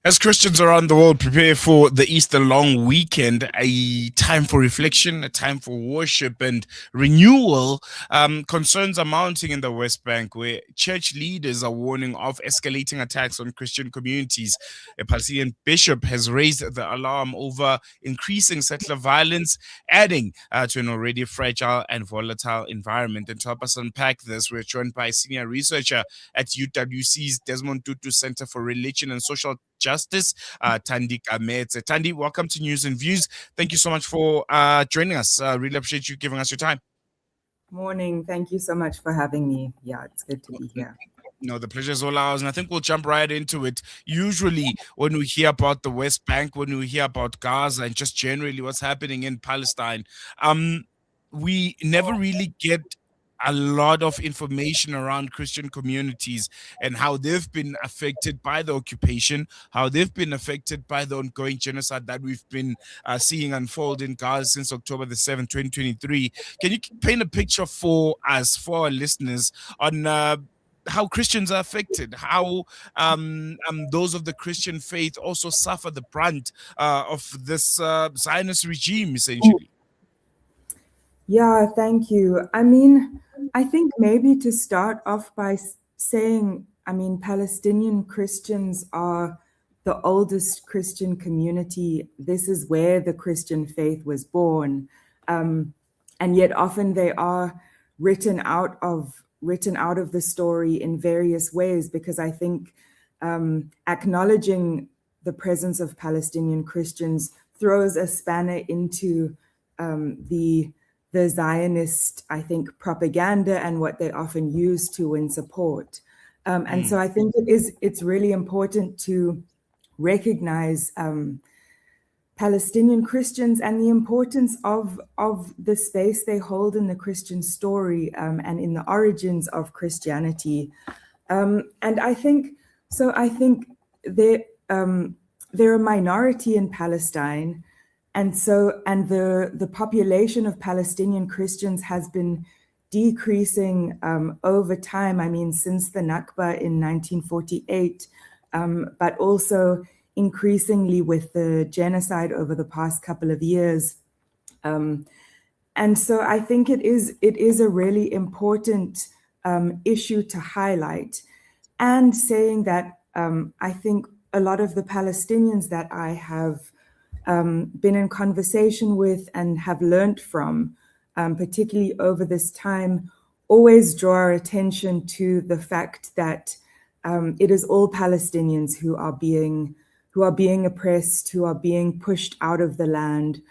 As Christians around the world prepare for the Easter long weekend, a time for reflection, a time for worship and renewal, concerns are mounting in the West Bank, where church leaders are warning of escalating attacks on Christian communities. A Palestinian bishop has raised the alarm over increasing settler violence, adding to an already fragile and volatile environment. And to help us unpack this, we're joined by senior researcher at UWC's Desmond Tutu Center for Religion and Social Justice, Thandi Gamedze. Thandi, welcome to News and Views. Thank you so much for joining us. Really appreciate you giving us your time. Morning. Thank you so much for having me. Yeah, it's good to be here. No, the pleasure is all ours, and I think we'll jump right into it. Usually, when we hear about the West Bank, when we hear about Gaza, and just generally what's happening in Palestine, we never really get a lot of information around Christian communities and how they've been affected by the occupation, how they've been affected by the ongoing genocide that we've been seeing unfold in Gaza since October the 7th, 2023. Can you paint a picture for us, for our listeners, on how Christians are affected, how those of the Christian faith also suffer the brunt of this Zionist regime, essentially? Yeah, thank you. I mean, I think maybe to start off by saying, Palestinian Christians are the oldest Christian community. This is where the Christian faith was born. And yet often they are written out of the story in various ways, because I think acknowledging the presence of Palestinian Christians throws a spanner into the Zionist, I think, propaganda and what they often use to win support. And so I think it's really important to recognize Palestinian Christians and the importance of the space they hold in the Christian story and in the origins of Christianity. And I think they're a minority in Palestine. And the population of Palestinian Christians has been decreasing over time. I mean, since the Nakba in 1948, but also increasingly with the genocide over the past couple of years. And so I think it is a really important issue to highlight, and saying that I think a lot of the Palestinians that I have been in conversation with and have learned from, particularly over this time, always draw our attention to the fact that it is all Palestinians who are being oppressed, who are being pushed out of the land,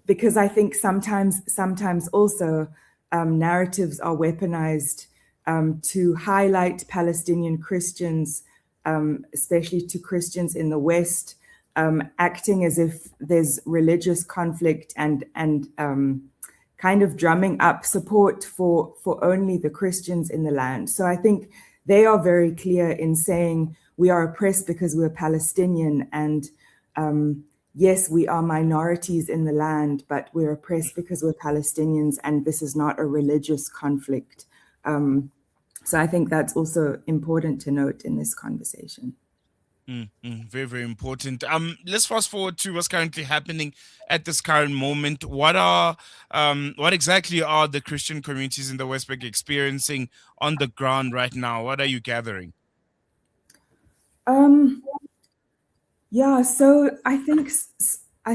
because I think sometimes also narratives are weaponized to highlight Palestinian Christians, especially to Christians in the West, acting as if there's religious conflict and kind of drumming up support for only the Christians in the land. So I think they are very clear in saying we are oppressed because we're Palestinian, and yes, we are minorities in the land, but we're oppressed because we're Palestinians, and this is not a religious conflict. So I think that's also important to note in this conversation. Very, very important. Let's fast forward to what's currently happening at this current moment. What exactly are the Christian communities in the West Bank experiencing on the ground right now? What are you gathering? Yeah, so I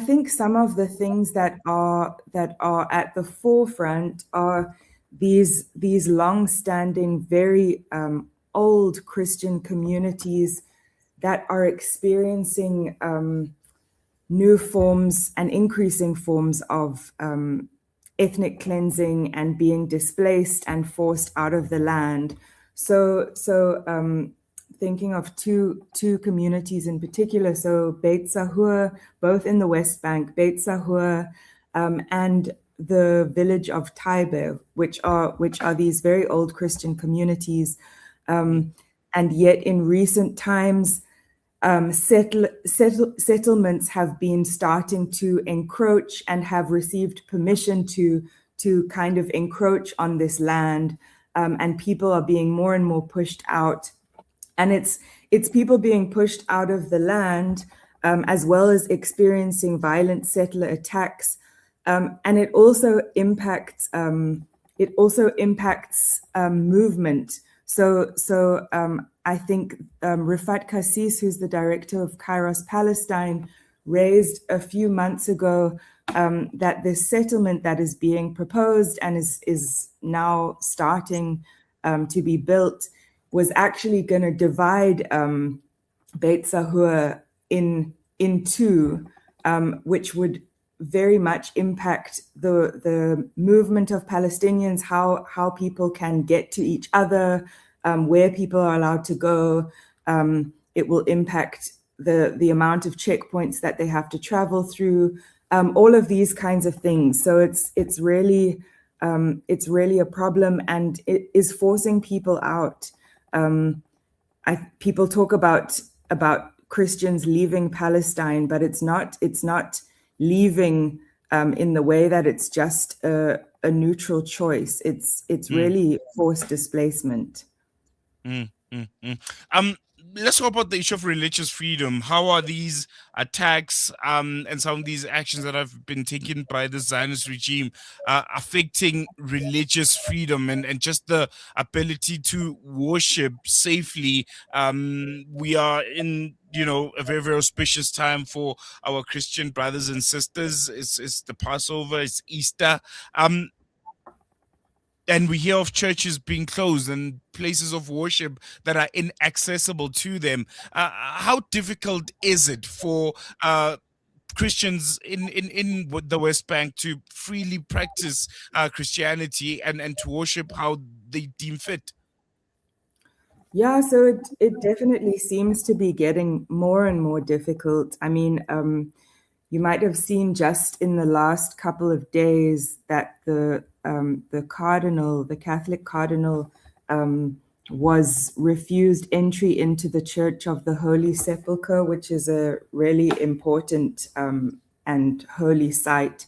think some of the things that are at the forefront are these long-standing, very old Christian communities that are experiencing new forms and increasing forms of ethnic cleansing and being displaced and forced out of the land. So thinking of two communities in particular, so Beit Sahur, both in the West Bank, Beit Sahur and the village of Taibe, which are these very old Christian communities, and yet in recent times, settlements have been starting to encroach and have received permission to kind of encroach on this land, and people are being more and more pushed out. And it's people being pushed out of the land, as well as experiencing violent settler attacks, and it also impacts movement. So I think Rifat Kassis, who's the director of Kairos Palestine, raised a few months ago that this settlement that is being proposed and is now starting to be built was actually going to divide Beit Sahur in two, which would very much impact the movement of Palestinians, how people can get to each other, where people are allowed to go. It will impact the amount of checkpoints that they have to travel through, all of these kinds of things. So it's really a problem, and it is forcing people out. People talk about Christians leaving Palestine, but it's not leaving in the way that it's just a neutral choice. It's really forced displacement. Let's talk about the issue of religious freedom. How are these attacks and some of these actions that have been taken by the Zionist regime affecting religious freedom and just the ability to worship safely? We are in a very, very auspicious time for our Christian brothers and sisters. It's the Passover, it's Easter. And we hear of churches being closed and places of worship that are inaccessible to them. How difficult is it for Christians in the West Bank to freely practice Christianity and to worship how they deem fit? Yeah, so it definitely seems to be getting more and more difficult. I mean, you might have seen just in the last couple of days that the cardinal, the Catholic cardinal, was refused entry into the Church of the Holy Sepulchre, which is a really important and holy site,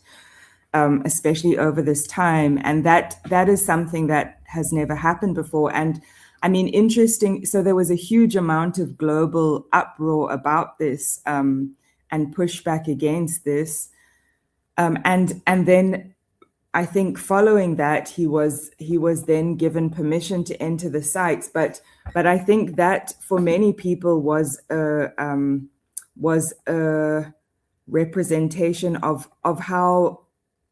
especially over this time. And that is something that has never happened before. And I mean, interesting. So there was a huge amount of global uproar about this and pushback against this. And then I think following that, he was then given permission to enter the sites. But I think that for many people was a representation of how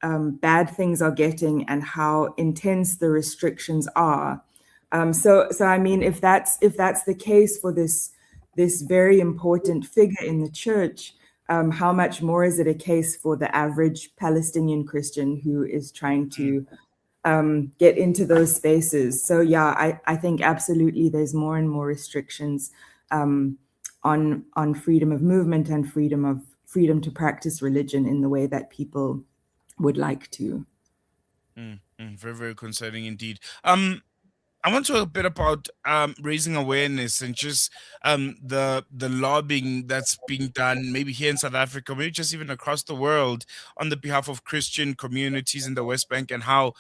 bad things are getting and how intense the restrictions are. So I mean, if that's the case for this very important figure in the church, how much more is it a case for the average Palestinian Christian who is trying to get into those spaces? So yeah, I think absolutely there's more and more restrictions on freedom of movement and freedom to practice religion in the way that people would like to. Very, very concerning indeed. I want to talk a bit about raising awareness and just the lobbying that's being done, maybe here in South Africa, maybe just even across the world, on the behalf of Christian communities in the West Bank and how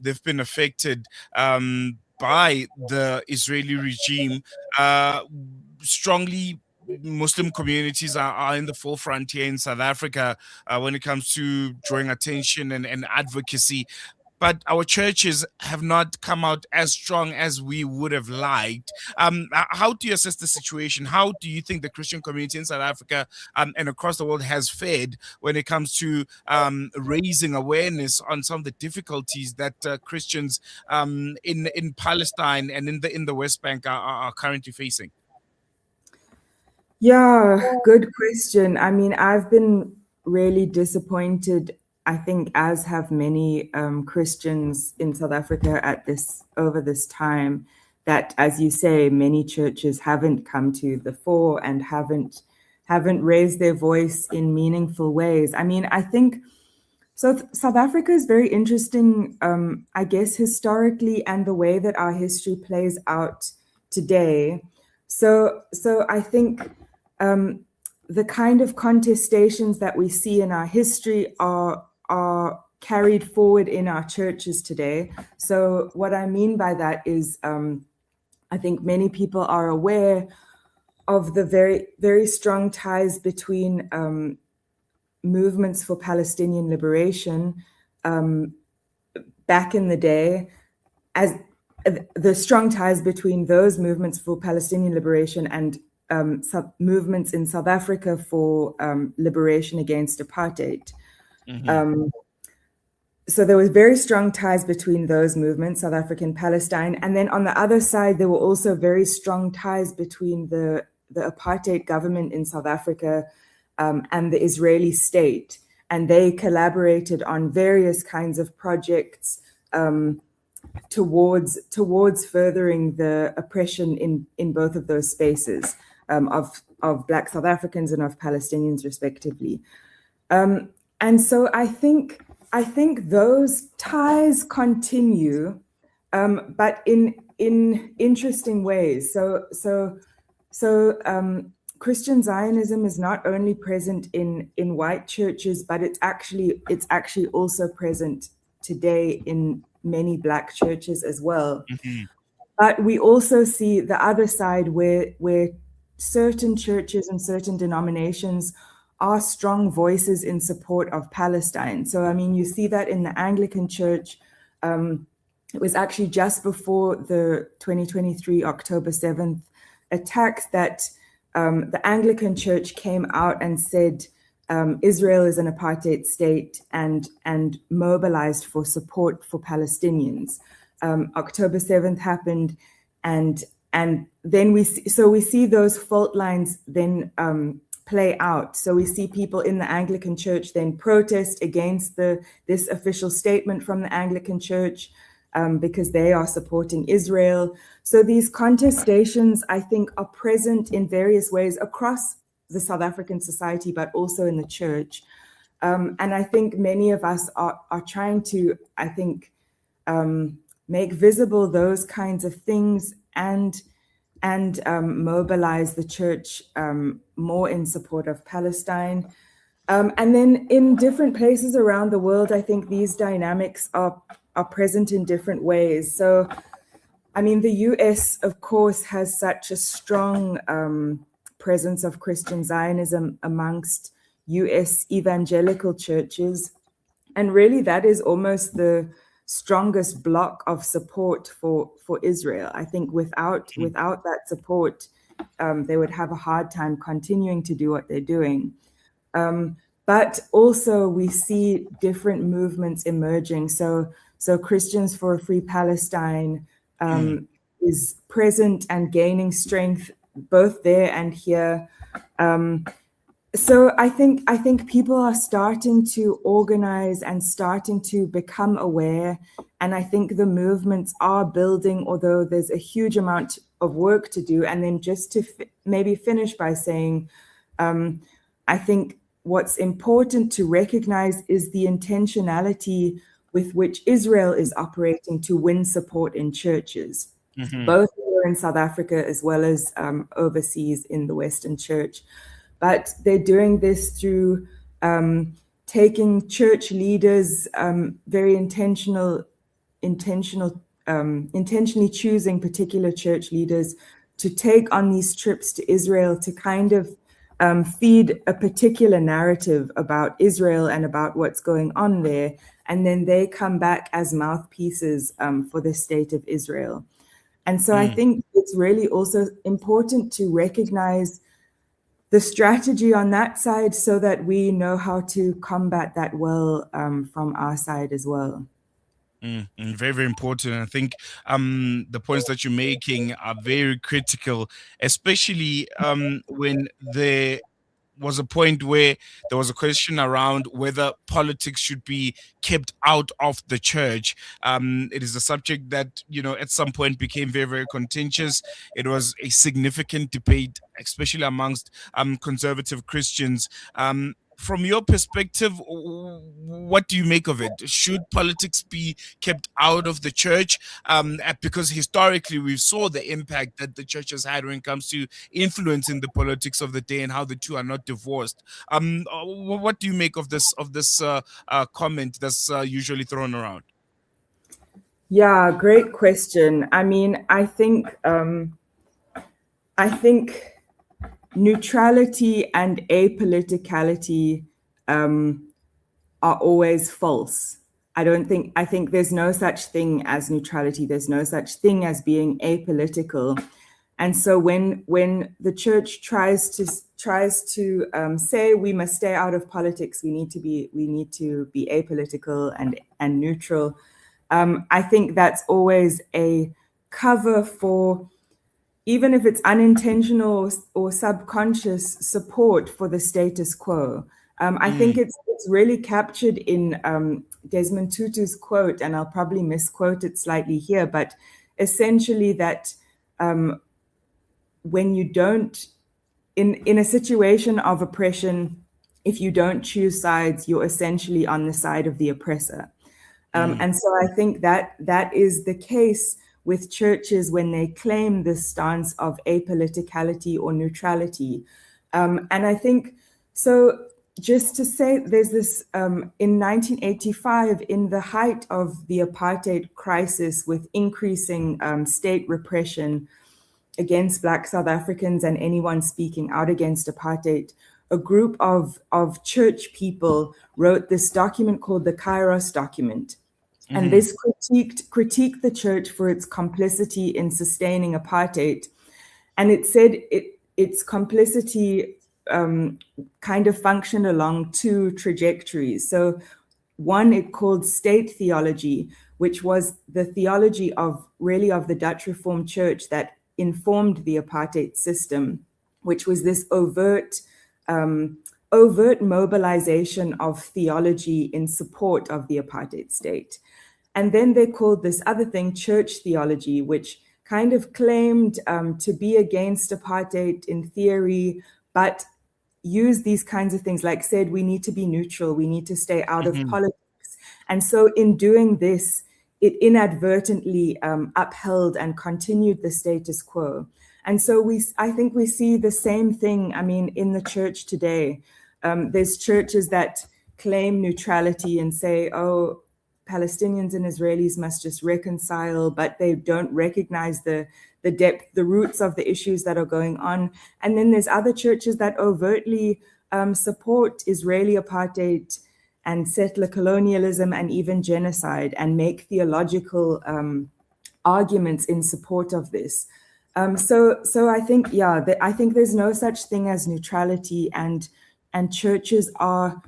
they've been affected by the Israeli regime. Strongly Muslim communities are in the forefront here in South Africa when it comes to drawing attention and advocacy. But our churches have not come out as strong as we would have liked. How do you assess the situation? How do you think the Christian community in South Africa and across the world has fared when it comes to raising awareness on some of the difficulties that Christians in Palestine and in the West Bank are currently facing? Yeah, good question. I mean, I've been really disappointed, I think, as have many Christians in South Africa over this time, that, as you say, many churches haven't come to the fore and haven't raised their voice in meaningful ways. I mean, I think so. South Africa is very interesting, I guess, historically, and the way that our history plays out today. So I think the kind of contestations that we see in our history are carried forward in our churches today. So what I mean by that is, I think many people are aware of the very, very strong ties between movements for Palestinian liberation back in the day, as the strong ties between those movements for Palestinian liberation and movements in South Africa for liberation against apartheid. Mm-hmm. So there was very strong ties between those movements, South Africa and Palestine. And then on the other side, there were also very strong ties between the apartheid government in South Africa and the Israeli state. And they collaborated on various kinds of projects towards furthering the oppression in both of those spaces of Black South Africans and of Palestinians, respectively. And so I think those ties continue, but in interesting ways. So Christian Zionism is not only present in white churches, but it's actually also present today in many Black churches as well. Mm-hmm. But we also see the other side where certain churches and certain denominations are strong voices in support of Palestine. So, I mean, you see that in the Anglican Church. It was actually just before the 2023 October 7th attacks that the Anglican Church came out and said Israel is an apartheid state and mobilized for support for Palestinians. October 7th happened, and then we see those fault lines then play out. So we see people in the Anglican Church then protest against this official statement from the Anglican Church because they are supporting Israel. So these contestations, I think, are present in various ways across the South African society, but also in the church. And I think many of us are trying to, I think, make visible those kinds of things and mobilize the church more in support of Palestine. And then in different places around the world, I think these dynamics are present in different ways. So, I mean, the US, of course, has such a strong presence of Christian Zionism amongst US evangelical churches. And really, that is almost the strongest block of support for Israel. I think without that support, they would have a hard time continuing to do what they're doing. But also we see different movements emerging. So Christians for a Free Palestine is present and gaining strength both there and here. So I think people are starting to organize and starting to become aware. And I think the movements are building, although there's a huge amount of work to do. And then just to maybe finish by saying, I think what's important to recognize is the intentionality with which Israel is operating to win support in churches, both here in South Africa as well as overseas in the Western Church. But they're doing this through taking church leaders, very intentionally choosing particular church leaders to take on these trips to Israel to kind of feed a particular narrative about Israel and about what's going on there. And then they come back as mouthpieces for the state of Israel. And so I think it's really also important to recognize the strategy on that side so that we know how to combat that well from our side as well. Very, very important. I think the points that you're making are very critical, especially when there was a point where there was a question around whether politics should be kept out of the church. It is a subject that, at some point became very, very contentious. It was a significant debate, especially amongst conservative Christians. From your perspective, what do you make of it? Should politics be kept out of the church? Because historically, we saw the impact that the church has had when it comes to influencing the politics of the day and how the two are not divorced. What do you make of this comment that's usually thrown around? Yeah, great question. I mean, I think neutrality and apoliticality are always false. I think there's no such thing as neutrality. There's no such thing as being apolitical. And so when the church tries to say we must stay out of politics, we need to be apolitical and neutral. I think that's always a cover for, even if it's unintentional or subconscious, support for the status quo. I think Mm, it's really captured in Desmond Tutu's quote, and I'll probably misquote it slightly here, but essentially that when you don't, in a situation of oppression, if you don't choose sides, you're essentially on the side of the oppressor. mm, And so I think that that is the case with churches when they claim this stance of apoliticality or neutrality. And I think so. Just to say, there's this in 1985, in the height of the apartheid crisis, with increasing state repression against Black South Africans and anyone speaking out against apartheid, a group of church people wrote this document called the Kairos document. And mm, this critiqued the church for its complicity in sustaining apartheid. And it said its complicity kind of functioned along two trajectories. So one it called state theology, which was the theology of really of the Dutch Reformed Church that informed the apartheid system, which was this overt mobilization of theology in support of the apartheid state. And then they called this other thing church theology, which kind of claimed to be against apartheid in theory, but use these kinds of things, like said, we need to be neutral, we need to stay out of mhm, politics. And so in doing this, it inadvertently upheld and continued the status quo. And so I think we see the same thing, I mean, in the church today. There's churches that claim neutrality and say, oh, Palestinians and Israelis must just reconcile, but they don't recognize the depth, the roots of the issues that are going on. And then there's other churches that overtly support Israeli apartheid and settler colonialism and even genocide, and make theological arguments in support of this. So I think, yeah, I think there's no such thing as neutrality, and churches are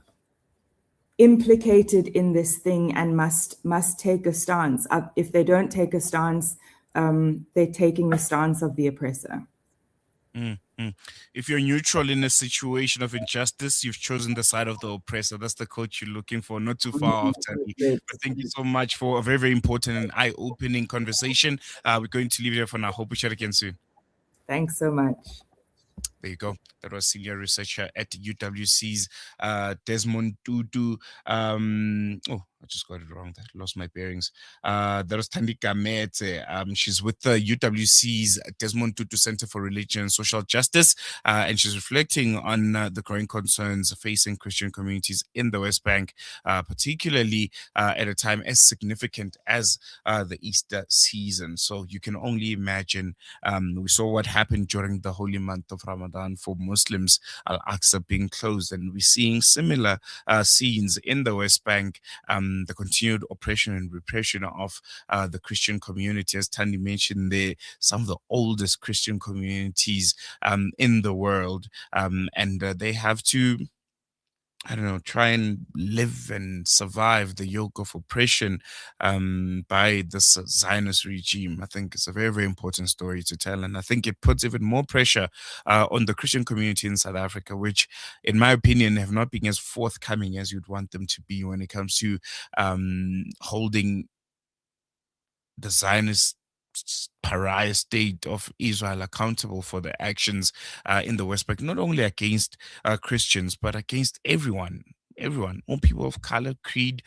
implicated in this thing and must take a stance. If they don't take a stance, they're taking the stance of the oppressor. mm, mm. If you're neutral in a situation of injustice, you've chosen the side of the oppressor. That's the quote you're looking for, not too far off, Thandi. But thank you so much for a very, very important and eye-opening conversation. We're going to leave it here for now. Hope we chat again soon. Thanks so much. There you go. That was senior researcher at UWC's Desmond Tutu. Oh, I just got it wrong. That lost my bearings. That was Thandi Gamedze. She's with the UWC's Desmond Tutu Center for Religion and Social Justice, and she's reflecting on the growing concerns facing Christian communities in the West Bank, particularly at a time as significant as the Easter season. So you can only imagine. We saw what happened during the holy month of Ramadan for Muslims, Al Aqsa being closed, and we're seeing similar scenes in the West Bank. The continued oppression and repression of the Christian community, as Thandi mentioned, they're some of the oldest Christian communities in the world, and they have to, I don't know, try and live and survive the yoke of oppression by this Zionist regime. I think it's a very, very important story to tell. And I think it puts even more pressure on the Christian community in South Africa, which, in my opinion, have not been as forthcoming as you'd want them to be when it comes to holding the Zionist pariah state of Israel accountable for the actions in the West Bank, not only against Christians, but against everyone, all people of color, creed,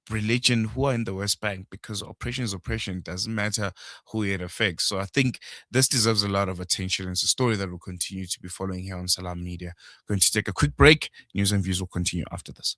religion who are in the West Bank, because oppression is oppression. It doesn't matter who it affects. So I think this deserves a lot of attention. It's a story that we'll continue to be following here on Salam Media. Going to take a quick break. News and views will continue after this.